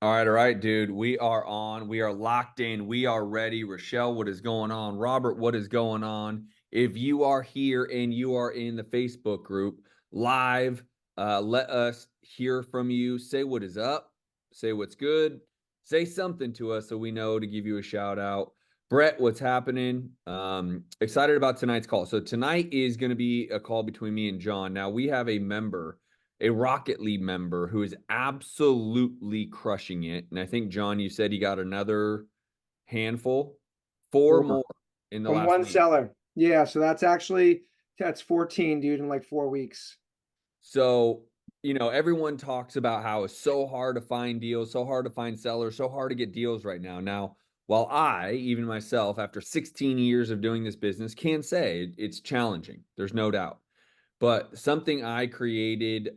All right, dude. We are on. We are locked in. We are ready. Rochelle, what is going on? Robert, what is going on? If you are here and you are in the Facebook group live, let us hear from you. Say what is up. Say what's good. Say something to us so we know to give you a shout out. Brett, what's happening? Excited about tonight's call. So tonight is going to be a call between me and John. Now we have a Rocket League member who is absolutely crushing it. And I think, John, you said he got another handful, four Four more in the from last one week. seller. Yeah, so that's 14, dude, in like 4 weeks. So, everyone talks about how it's so hard to find deals, so hard to find sellers, so hard to get deals right now. Now, while I, even myself, after 16 years of doing this business, can say it's challenging, there's no doubt. But something I created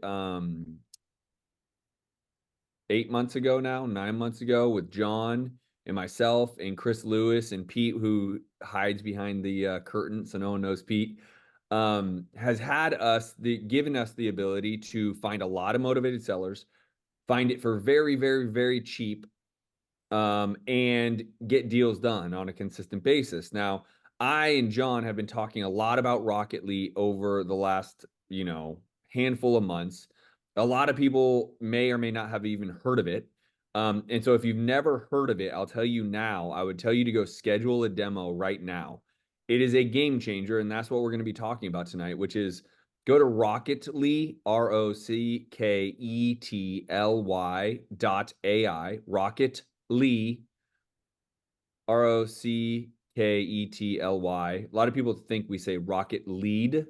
8 months ago now, 9 months ago, with John and myself and Chris Lewis and Pete, who hides behind the curtain, so no one knows Pete, has had given us the ability to find a lot of motivated sellers, find it for very, very, very cheap, and get deals done on a consistent basis. Now, I and John have been talking a lot about Rocket League over the last, handful of months. A lot of people may or may not have even heard of it. And so if you've never heard of it, I'll tell you now, I would tell you to go schedule a demo right now. It is a game changer, and that's what we're going to be talking about tonight, which is go to Rocketly, ROCKETLY Lee, Rocketly. A lot of people think we say Rocket Lead.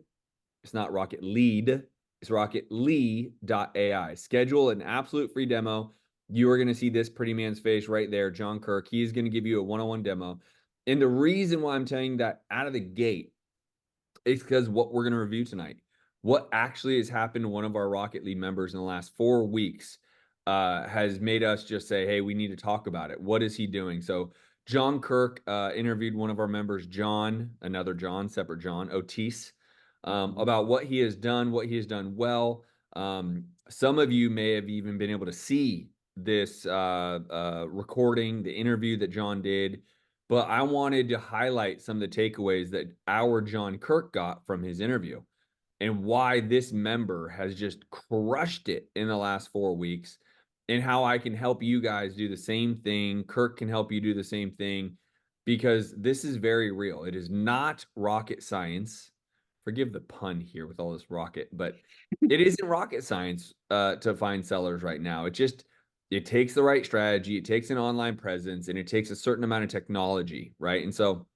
It's not Rocket Lead, it's rocketlee.ai. Schedule an absolute free demo. You are going to see this pretty man's face right there, John Kirk. He is going to give you a one-on-one demo. And the reason why I'm telling you that out of the gate is because what we're going to review tonight, what actually has happened to one of our Rocket League members in the last 4 weeks, has made us just say, hey, we need to talk about it. What is he doing? So John Kirk interviewed one of our members, John, another John, separate John, Otis, about what he has done, what he has done well. Some of you may have even been able to see this recording, the interview that John did, but I wanted to highlight some of the takeaways that our John Kirk got from his interview and why this member has just crushed it in the last 4 weeks, and how I can help you guys do the same thing. Kirk can help you do the same thing because this is very real. It is not rocket science. Forgive the pun here with all this rocket, but it isn't rocket science to find sellers right now. It takes the right strategy, it takes an online presence, and it takes a certain amount of technology, right? And so,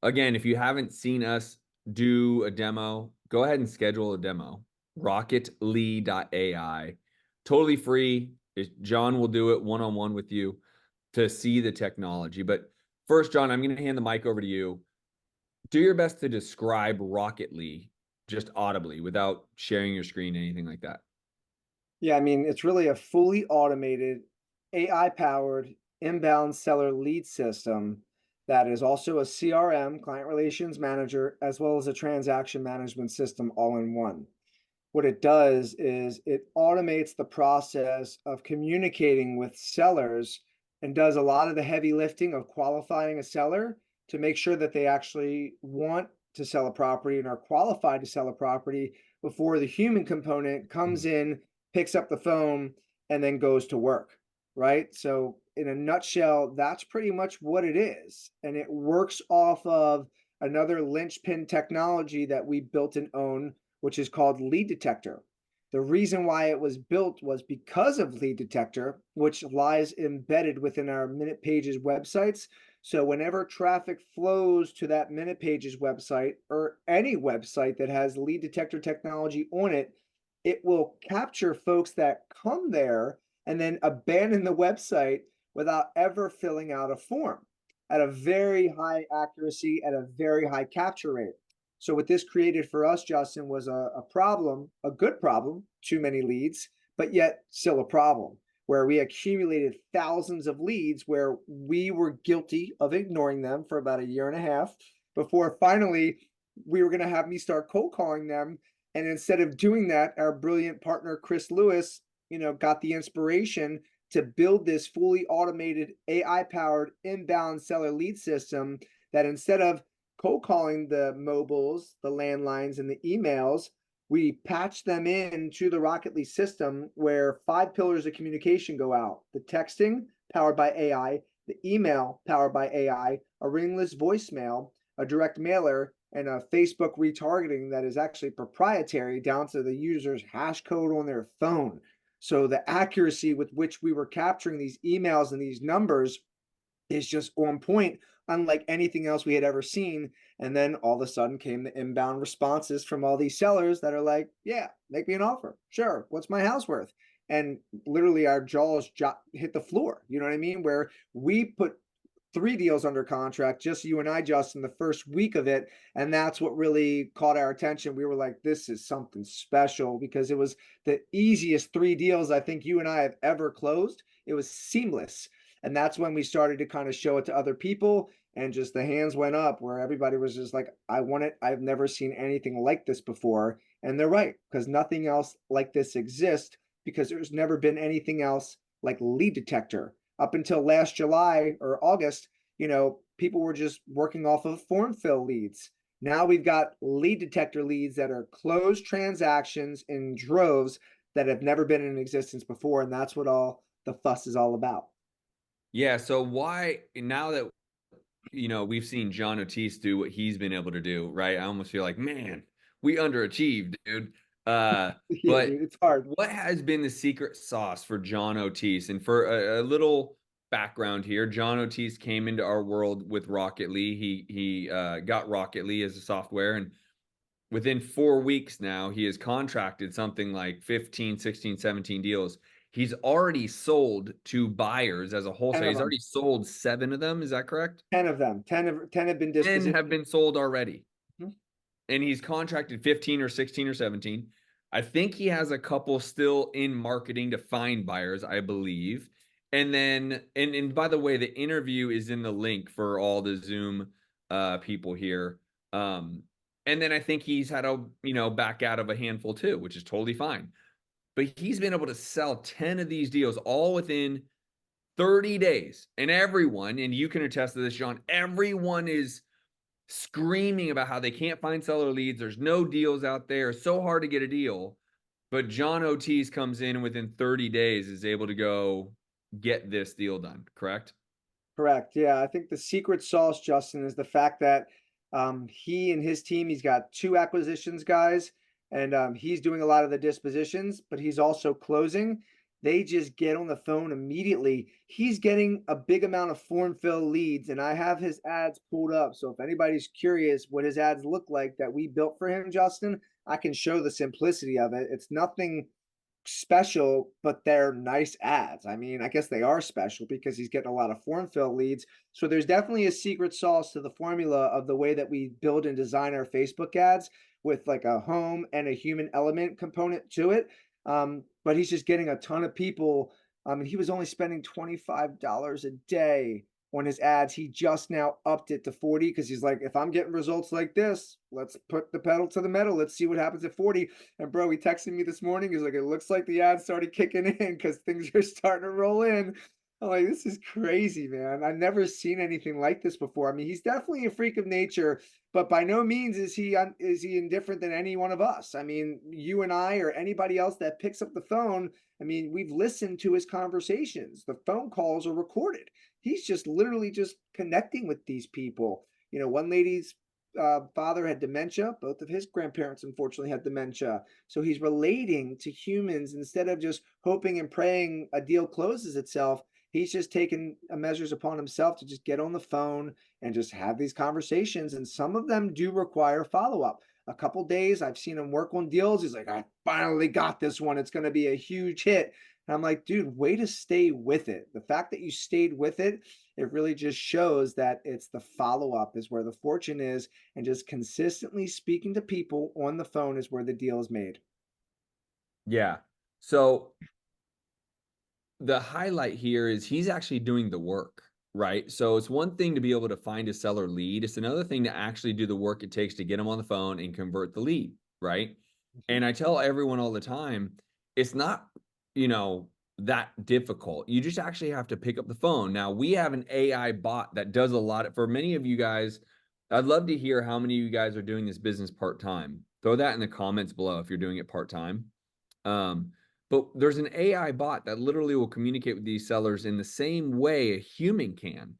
again, if you haven't seen us do a demo, go ahead and schedule a demo. Rocketly.ai. Totally free. John will do it one on one with you to see the technology. But first, John, I'm going to hand the mic over to you. Do your best to describe Rocketly just audibly without sharing your screen, anything like that. Yeah, I mean, it's really a fully automated, AI powered inbound seller lead system that is also a CRM, client relations manager, as well as a transaction management system all in one. What it does is it automates the process of communicating with sellers and does a lot of the heavy lifting of qualifying a seller to make sure that they actually want to sell a property and are qualified to sell a property before the human component comes in, picks up the phone, and then goes to work, right? So, in a nutshell, that's pretty much what it is. And it works off of another linchpin technology that we built and own, which is called Lead Detector. The reason why it was built was because of Lead Detector, which lies embedded within our Minute Pages websites. So whenever traffic flows to that Minute Pages website or any website that has Lead Detector technology on it, it will capture folks that come there and then abandon the website without ever filling out a form at a very high accuracy, at a very high capture rate. So what this created for us, Justin, was a problem, a good problem, too many leads, but yet still a problem, where we accumulated thousands of leads where we were guilty of ignoring them for about a year and a half before finally we were going to have me start cold calling them. And instead of doing that, our brilliant partner, Chris Lewis, got the inspiration to build this fully automated AI powered inbound seller lead system that instead of cold calling the mobiles, the landlines, and the emails, we patch them in to the Rocket Lead system where 5 pillars of communication go out: the texting powered by AI, the email powered by AI, a ringless voicemail, a direct mailer, and a Facebook retargeting that is actually proprietary down to the user's hash code on their phone. So the accuracy with which we were capturing these emails and these numbers is just on point, unlike anything else we had ever seen. And then all of a sudden came the inbound responses from all these sellers that are like, yeah, make me an offer. Sure. What's my house worth? And literally our jaws hit the floor. You know what I mean? Where we put 3 deals under contract, just you and I, Justin, the first week of it. And that's what really caught our attention. We were like, this is something special because it was the easiest 3 deals I think you and I have ever closed. It was seamless. And that's when we started to kind of show it to other people. And just the hands went up where everybody was just like, I want it. I've never seen anything like this before. And they're right, because nothing else like this exists, because there's never been anything else like Lead Detector. Up until last July or August, people were just working off of form fill leads. Now we've got Lead Detector leads that are closed transactions in droves that have never been in existence before. And that's what all the fuss is all about. Yeah. So why now that we've seen John Otis do what he's been able to do, right? I almost feel like, man, we underachieved, dude. Yeah, But dude, it's hard. what has been the secret sauce for John Otis? And for a little background here, John Otis came into our world with Rocket Lead. He got Rocket Lead as a software, and within 4 weeks now, he has contracted something like 15, 16, 17 deals. He's already sold to buyers as a 10 wholesale. of He's them. already sold 7 of them. Is that correct? 10 of them. 10 have been 10 dispositioned. have been sold already. Mhm. And he's contracted 15 or 16 or 17. I think he has a couple still in marketing to find buyers, I believe. And then, and by the way, the interview is in the link for all the Zoom people here. And then I think he's had to, back out of a handful too, which is totally fine. But he's been able to sell 10 of these deals all within 30 days. And everyone, and you can attest to this, John, everyone is screaming about how they can't find seller leads. There's no deals out there. It's so hard to get a deal. But John Otis comes in and within 30 days is able to go get this deal done, correct? Correct. Yeah, I think the secret sauce, Justin, is the fact that he and his team, he's got 2 acquisitions guys, and he's doing a lot of the dispositions, but he's also closing. They just get on the phone immediately. He's getting a big amount of form fill leads, and I have his ads pulled up. So if anybody's curious what his ads look like that we built for him, Justin, I can show the simplicity of it. It's nothing special, but they're nice ads. I mean, I guess they are special because he's getting a lot of form fill leads. So there's definitely a secret sauce to the formula of the way that we build and design our Facebook ads with like a home and a human element component to it. But he's just getting a ton of people. He was only spending $25 a day on his ads. He just now upped it to 40 because he's like, if I'm getting results like this, let's put the pedal to the metal. Let's see what happens at 40. And bro, he texted me this morning. He's like, it looks like the ads started kicking in because things are starting to roll in. I'm like, this is crazy, man. I've never seen anything like this before. I mean, he's definitely a freak of nature, but by no means is he indifferent than any one of us. I mean, you and I or anybody else that picks up the phone, I mean, we've listened to his conversations. The phone calls are recorded. He's just literally just connecting with these people. One lady's father had dementia. Both of his grandparents, unfortunately, had dementia. So he's relating to humans instead of just hoping and praying a deal closes itself. He's just taken measures upon himself to just get on the phone and just have these conversations. And some of them do require follow up. A couple days, I've seen him work on deals. He's like, I finally got this one. It's going to be a huge hit. And I'm like, dude, way to stay with it. The fact that you stayed with it, it really just shows that it's the follow up is where the fortune is. And just consistently speaking to people on the phone is where the deal is made. Yeah. So the highlight here is he's actually doing the work, right? So it's one thing to be able to find a seller lead. It's another thing to actually do the work it takes to get them on the phone and convert the lead, right? Mhm. And I tell everyone all the time, it's not, you know, that difficult. You just actually have to pick up the phone. Now, we have an AI bot that does a lot. For many of you guys, I'd love to hear how many of you guys are doing this business part-time. Throw that in the comments below if you're doing it part-time. But there's an AI bot that literally will communicate with these sellers in the same way a human can.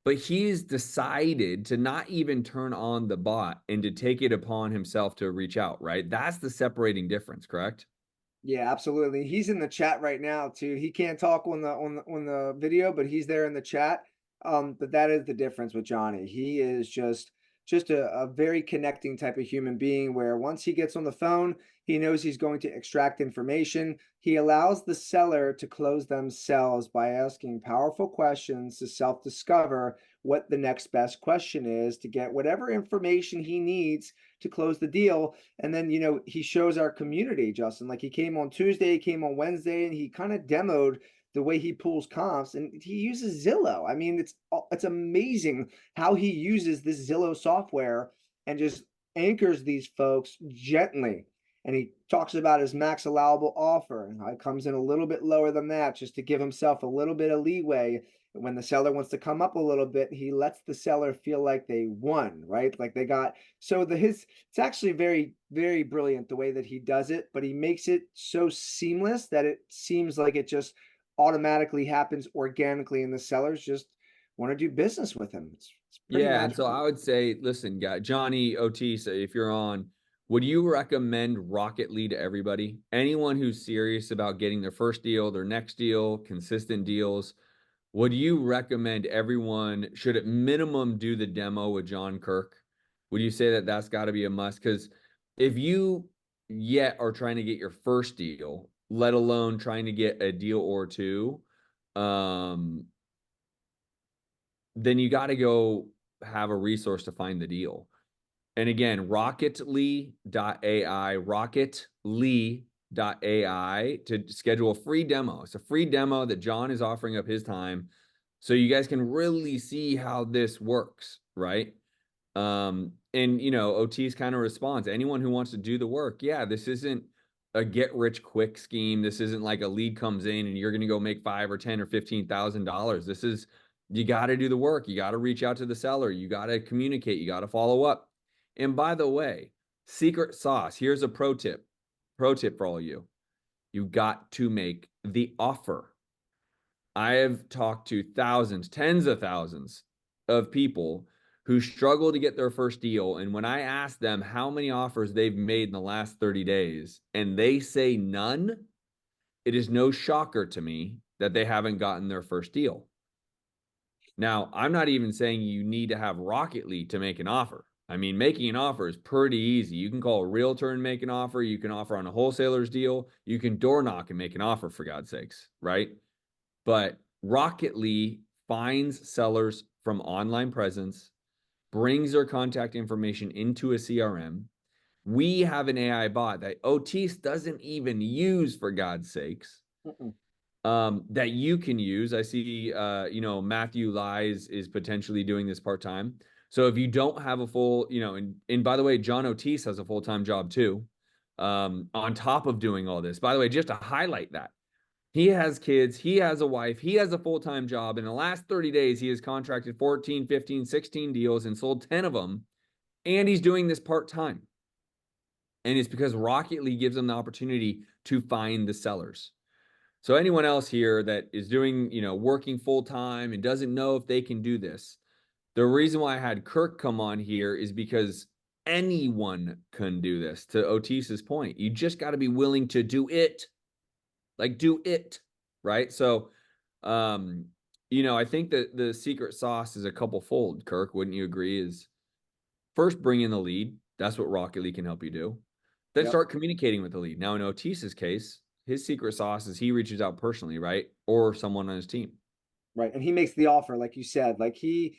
But he's decided to not even turn on the bot and to take it upon himself to reach out, right? That's the separating difference, correct? Yeah, absolutely. He's in the chat right now too. He can't talk on the video, but he's there in the chat. But that is the difference with Johnny. He is just a very connecting type of human being where once he gets on the phone, he knows he's going to extract information. He allows the seller to close themselves by asking powerful questions to self-discover what the next best question is to get whatever information he needs to close the deal. And then, he shows our community, Justin. Like he came on Tuesday, he came on Wednesday, and he kind of demoed the way he pulls comps, and he uses Zillow. I mean, it's amazing how he uses this Zillow software and just anchors these folks gently. And he talks about his max allowable offer and how it comes in a little bit lower than that just to give himself a little bit of leeway. When the seller wants to come up a little bit, he lets the seller feel like they won, right? Like they got it's actually very, very brilliant the way that he does it, but he makes it so seamless that it seems like it just automatically happens organically, and the sellers just want to do business with him. It's pretty Yeah, and so magical. I would say, listen, guy, Johnny Otis, if you're on, would you recommend Rocket Lead to everybody? Anyone who's serious about getting their first deal, their next deal, consistent deals, would you recommend everyone should at minimum do the demo with John Kirk? Would you say that that's got to be a must? Because if you yet are trying to get your first deal, let alone trying to get a deal or two, um, then you got to go have a resource to find the deal. And again, rocketly.ai, rocketly.ai to schedule a free demo. It's a free demo that John is offering up his time so you guys can really see how this works, right? And Otis kind of responds, anyone who wants to do the work, yeah, this isn't a get rich quick scheme. This isn't like a lead comes in and you're going to go make 5 or 10 or $15,000. This is, you got to do the work. You got to reach out to the seller. You got to communicate. You got to follow up. And by the way, secret sauce. Here's a pro tip. Pro tip for all of you. You got to make the offer. I have talked to thousands, tens of thousands of people who struggle to get their first deal. And when I ask them how many offers they've made in the last 30 days and they say none, it is no shocker to me that they haven't gotten their first deal. Now, I'm not even saying you need to have Rocket Lead to make an offer. I mean, making an offer is pretty easy. You can call a realtor and make an offer. You can offer on a wholesaler's deal. You can door knock and make an offer, for God's sakes, right? But Rocket Lead finds sellers from online presence, brings their contact information into a CRM. We have an AI bot that Otis doesn't even use, for God's sakes, that you can use. I see, Matthew Lies is potentially doing this part-time. So if you don't have a full, and by the way, John Otis has a full-time job too, on top of doing all this. By the way, just to highlight that, he has kids, he has a wife, he has a full-time job. In the last 30 days, he has contracted 14, 15, 16 deals and sold 10 of them. And he's doing this part-time. And it's because Rocket Lead gives him the opportunity to find the sellers. So anyone else here that is doing, working full-time and doesn't know if they can do this, the reason why I had Kirk come on here is because anyone can do this. To Otis's point, you just got to be willing to do it. Like, do it, right? So, I think that the secret sauce is a couple fold, Kirk, wouldn't you agree? Is first bring in the lead. That's what Rocket Lead can help you do. Then Yep. start communicating with the lead. Now, in Otis's case, his secret sauce is he reaches out personally, right? Or someone on his team. Right. And he makes the offer, like you said. Like he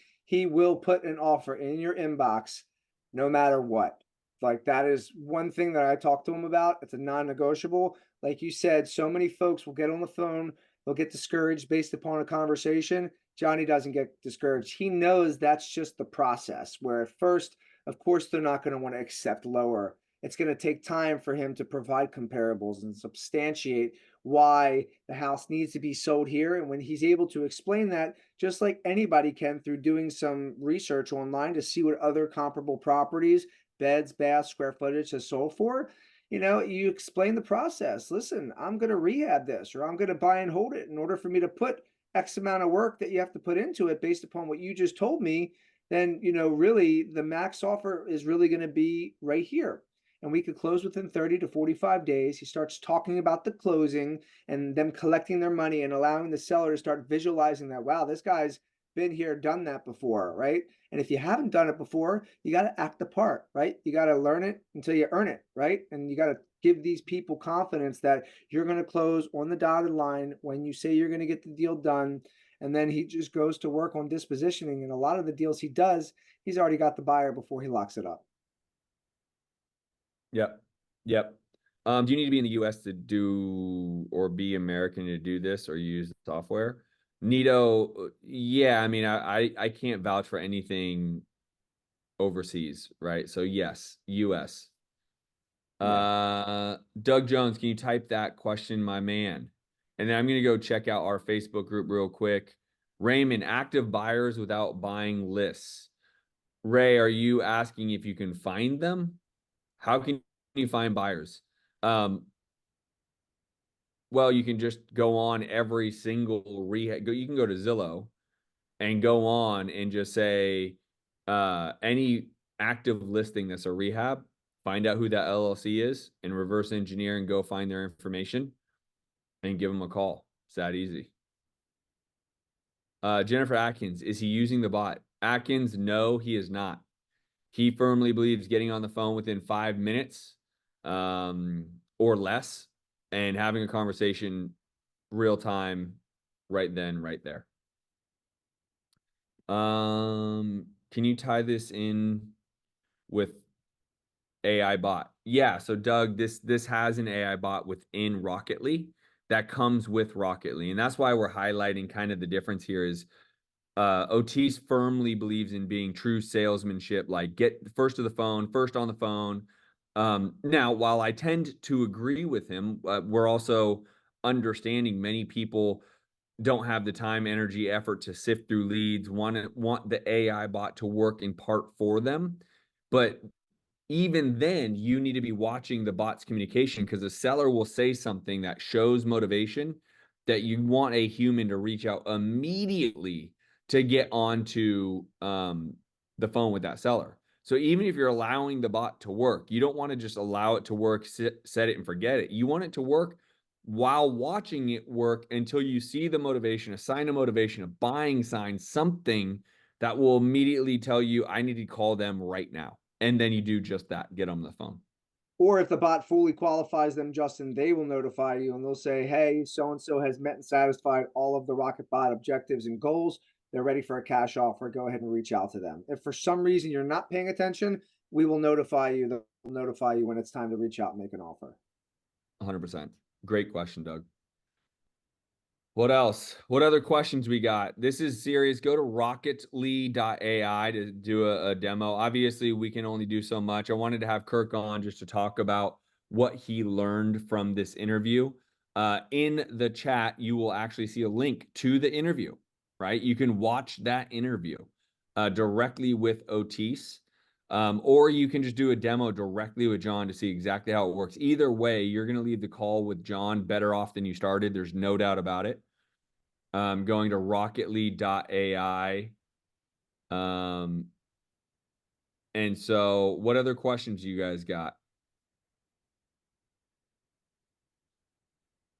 will put an offer in your inbox no matter what. Like that is one thing that I talked to him about. It's a non-negotiable. Like you said, so many folks will get on the phone, they'll get discouraged based upon a conversation. Johnny doesn't get discouraged. He knows that's just the process where at first, of course, they're not going to want to accept lower. it's going to take time for him to provide comparables and substantiate why the house needs to be sold here. And when he's able to explain that, just like anybody can through doing some research online to see what other comparable properties, beds, baths, square footage has sold for, you explain the process. Listen, I'm going to rehab this, or I'm going to buy and hold it in order for me to put X amount of work that you have to put into it based upon what you just told me. Then, really the max offer is really going to be right here. And we could close within 30 to 45 days. He starts talking about the closing and them collecting their money and allowing the seller to start visualizing that, wow, this guy's been here, done that before, right? And if you haven't done it before, you got to act the part, right? You got to learn it until you earn it, right? And you got to give these people confidence that you're going to close on the dotted line when you say you're going to get the deal done. And then he just goes to work on dispositioning. And a lot of the deals he does, he's already got the buyer before he locks it up. Yep. Yep. Do you need to be in the US to do or be American to do this or use the software? Nito, yeah, I mean, I can't vouch for anything overseas, right? So yes, US. Yeah. Doug Jones, can you type that question, my man? And then I'm gonna go check out our Facebook group real quick. Raymond, active buyers without buying lists. Ray, are you asking if you can find them? How can you find buyers? Well, you can just go on every single rehab. You can go to Zillow and go on and just say any active listing that's a rehab, find out who that LLC is and reverse engineer and go find their information and give them a call. It's that easy. Jennifer Atkins, is he using the bot? Atkins, no, he is not. He firmly believes getting on the phone within 5 minutes or less and having a conversation real time right then, right there. Can you tie this in with AI bot? Yeah, so Doug, this has an AI bot within Rocketly that comes with Rocketly. And that's why we're highlighting kind of the difference here is Otis firmly believes in being true salesmanship, like get first to the phone, first on the phone. Now, while I tend to agree with him, we're also understanding many people don't have the time, energy, effort to sift through leads, want the AI bot to work in part for them. But even then, you need to be watching the bot's communication because the seller will say something that shows motivation that you want a human to reach out immediately to get onto the phone with that seller. So even if you're allowing the bot to work, you don't want to just allow it to work, set it and forget it. You want it to work while watching it work until you see the motivation, a sign of motivation, a buying sign, something that will immediately tell you, I need to call them right now. And then you do just that, get on the phone. Or if the bot fully qualifies them, Justin, they will notify you and they'll say, hey, so and so has met and satisfied all of the RocketBot objectives and goals. They're ready for a cash offer. Go ahead and reach out to them. If for some reason you're not paying attention, we will notify you. They'll notify you when it's time to reach out and make an offer. 100%. Great question, Doug. What else? What other questions we got? This is serious. Go to rocketly.ai to do a demo. Obviously, we can only do so much. I wanted to have Kirk on just to talk about what he learned from this interview. In the chat, you will actually see a link to the interview, right? You can watch that interview directly with Otis. Or you can just do a demo directly with John to see exactly how it works. Either way, you're going to leave the call with John better off than you started. There's no doubt about it. Going to rocketly.ai. And so what other questions you guys got?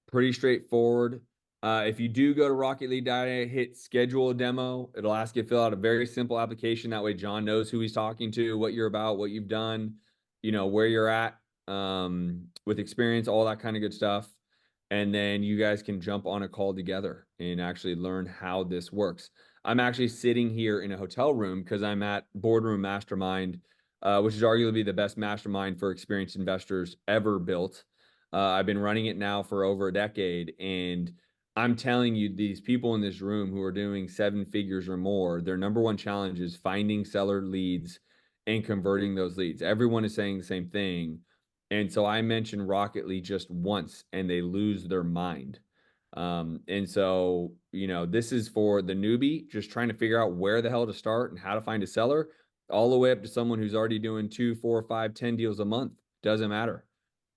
Pretty straightforward. If you do go to rocketly.ai, hit schedule a demo. It'll ask you to fill out a very simple application. That way John knows who he's talking to, what you're about, what you've done, where you're at with experience, all that kind of good stuff. And then you guys can jump on a call together and actually learn how this works. I'm actually sitting here in a hotel room because I'm at Boardroom Mastermind, which is arguably the best mastermind for experienced investors ever built. I've been running it now for over a decade, and I'm telling you, these people in this room who are doing 7 figures or more, their number one challenge is finding seller leads and converting those leads. Everyone is saying the same thing. And so I mentioned Rocket League just once and they lose their mind. And so, this is for the newbie just trying to figure out where the hell to start and how to find a seller, all the way up to someone who's already doing 2, 4, 5, 10 deals a month. Doesn't matter.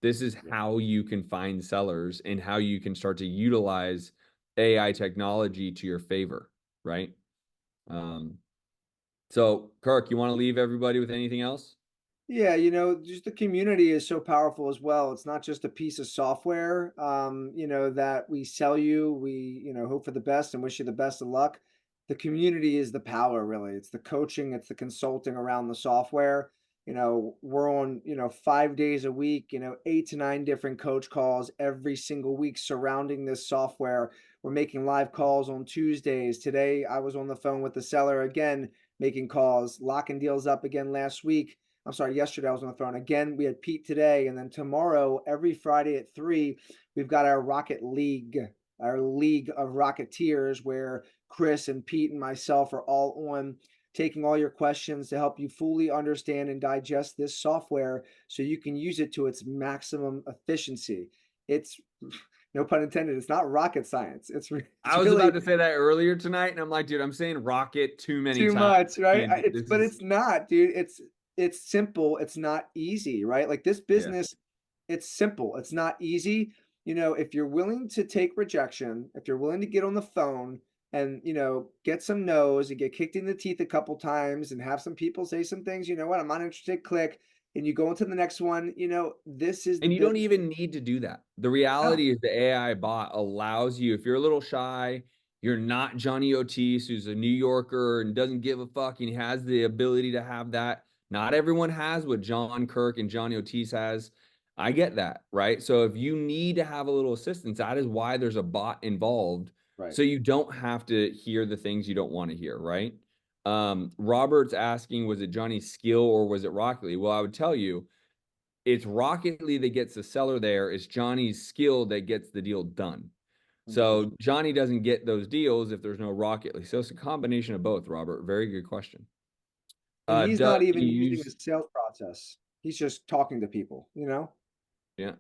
This is how you can find sellers and how you can start to utilize AI technology to your favor, right? Um, so Kirk, you want to leave everybody with anything else? Yeah, just the community is so powerful as well. It's not just a piece of software, that we sell you. We, hope for the best and wish you the best of luck. The community is the power, really. It's the coaching, it's the consulting around the software. We're on, 5 days a week, 8 to 9 different coach calls every single week surrounding this software. We're making live calls on Tuesdays. Today, I was on the phone with the seller again, making calls, locking deals up again last week. I'm sorry, yesterday I was on the phone. Again, we had Pete today. And then tomorrow, every Friday at 3, we've got our Rocket League, our League of Rocketeers, where Chris and Pete and myself are all on taking all your questions to help you fully understand and digest this software so you can use it to its maximum efficiency. It's no pun intended, it's not rocket science. I It's was about really to say that earlier tonight, and I'm like, dude, I'm saying rocket too many too times. much, right? And this But is, it's not, dude. It's simple. It's not easy, right? Like this yeah. business, it's simple. It's not easy. If you're willing to take rejection, if you're willing to get on the phone and get some no's and get kicked in the teeth a couple times and have some people say some things, you know what, I'm not interested, click, and you go into the next one, this is the And you don't business. even need to do that. The No, reality is the AI bot allows you, if you're a little shy, you're not Johnny Otis, who's a New Yorker and doesn't give a fuck, and he has the ability to have that. Not everyone has what John Kirk and Johnny Otis has. I get that, right? So if you need to have a little assistance, that is why there's a bot involved. right. So you don't have to hear the things you don't want to hear, right? Robert's asking, was it Johnny's skill or was it Rocket League? Well, I would tell you, it's Rocket League that gets the seller there. It's Johnny's skill that gets the deal done. 100%. So Johnny doesn't get those deals if there's no Rocket League. So it's a combination of both, Robert. Very good question. And he's Doug, not can even you using a use, sales process. He's just talking to people. yeah,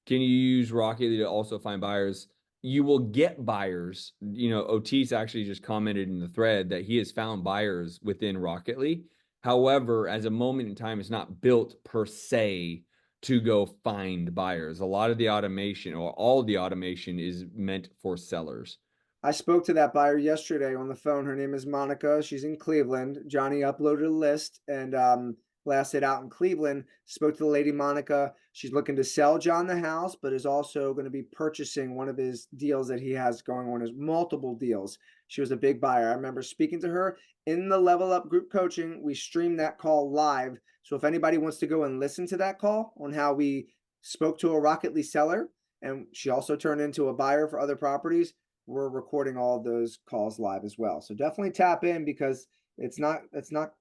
can you use Rocket League to also find buyers? You will get buyers. Otis actually just commented in the thread that he has found buyers within Rocket League. However, as a moment in time, it's not built per se to go find buyers. A lot of the automation or all the automation is meant for sellers. I spoke to that buyer yesterday on the phone. Her name is Monica. She's in Cleveland. Johnny uploaded a list and blasted out in Cleveland. Spoke to the lady Monica. She's looking to sell John the house, but is also going to be purchasing one of his deals that he has going on, his multiple deals. She was a big buyer. I remember speaking to her in the Level Up group coaching. We streamed that call live. So if anybody wants to go and listen to that call on how we spoke to a Rocket League seller, and she also turned into a buyer for other properties, we're recording all of those calls live as well. So definitely tap in because it's not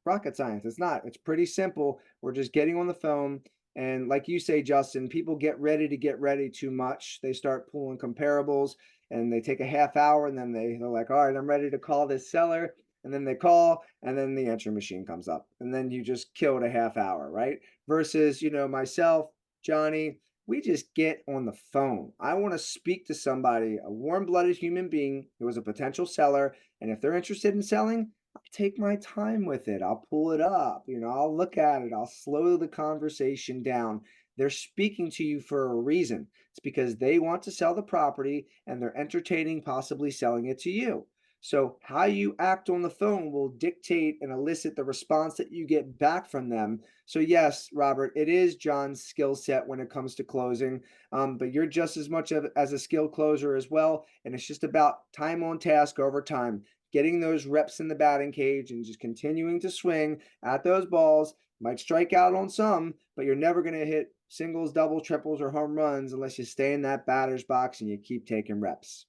rocket science. It's not. It's pretty simple. We're just getting on the phone. And like you say, Justin, people get ready too much. They start pulling comparables and they take a half hour and then they're like, all right, I'm ready to call this seller. And then they call and then the answer machine comes up. And then you just killed a half hour, right? Versus, myself, Johnny, we just get on the phone. I want to speak to somebody, a warm blooded human being who is a potential seller. And if they're interested in selling, I'll take my time with it. I'll pull it up, I'll look at it, I'll slow the conversation down. They're speaking to you for a reason. It's because they want to sell the property and they're entertaining possibly selling it to you. So, how you act on the phone will dictate and elicit the response that you get back from them. So, yes, Robert, it is John's skill set when it comes to closing, but you're just as much as a skilled closer as well. And it's just about time on task over time, getting those reps in the batting cage and just continuing to swing at those balls. Might strike out on some, but you're never going to hit singles, doubles, triples, or home runs unless you stay in that batter's box and you keep taking reps.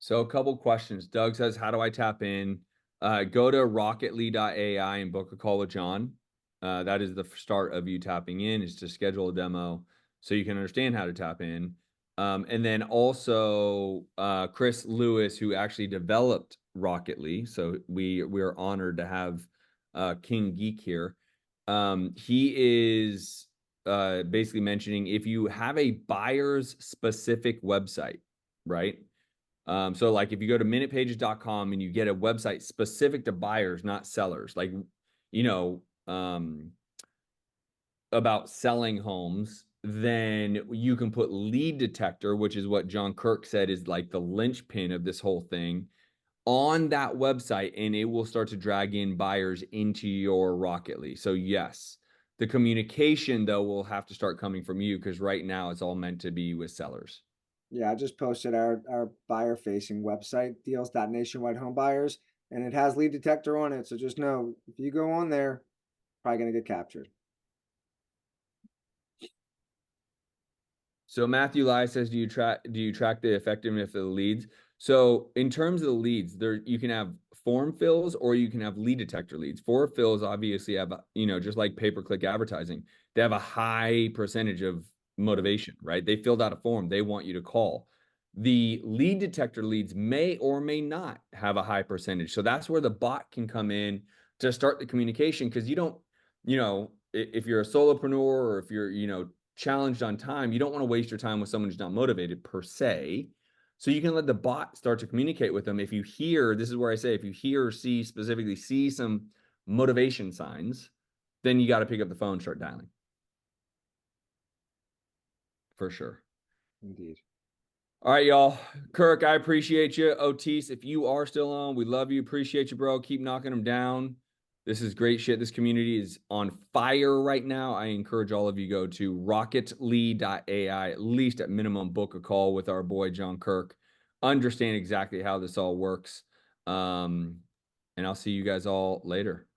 So a couple questions. Doug says, how do I tap in? Go to rocketly.ai and book a call with John. That is the start of you tapping in, is to schedule a demo so you can understand how to tap in. And then also Chris Lewis, who actually developed Rocketly. So we're honored to have King Geek here. He is basically mentioning if you have a buyer's specific website, right? So like if you go to minutepages.com and you get a website specific to buyers, not sellers, like, you know, about selling homes, then you can put lead detector, which is what John Kirk said is like the linchpin of this whole thing, on that website, and it will start to drag in buyers into your Rocketly. So yes, the communication though will have to start coming from you because right now it's all meant to be with sellers. Yeah, I just posted our buyer facing website, deals.nationwide home buyers, and it has lead detector on it. So just know if you go on there, probably gonna get captured. So Matthew Lai says, do you track the effectiveness of the leads? So in terms of the leads, there you can have form fills or you can have lead detector leads. Form fills obviously have, just like pay-per-click advertising, they have a high percentage of motivation, right? They filled out a form, they want you to call. The lead detector leads may or may not have a high percentage. So that's where the bot can come in to start the communication because you don't, if you're a solopreneur or if you're, challenged on time, you don't want to waste your time with someone who's not motivated per se. So you can let the bot start to communicate with them. If you hear, this is where I say, if you hear or specifically see some motivation signs, then you got to pick up the phone and start dialing. For sure. Indeed. All right, y'all. Kirk, I appreciate you. Otis, if you are still on, we love you. Appreciate you, bro. Keep knocking them down. This is great shit. This community is on fire right now. I encourage all of you go to rocketly.ai, at least at minimum, book a call with our boy John Kirk. Understand exactly how this all works. And I'll see you guys all later.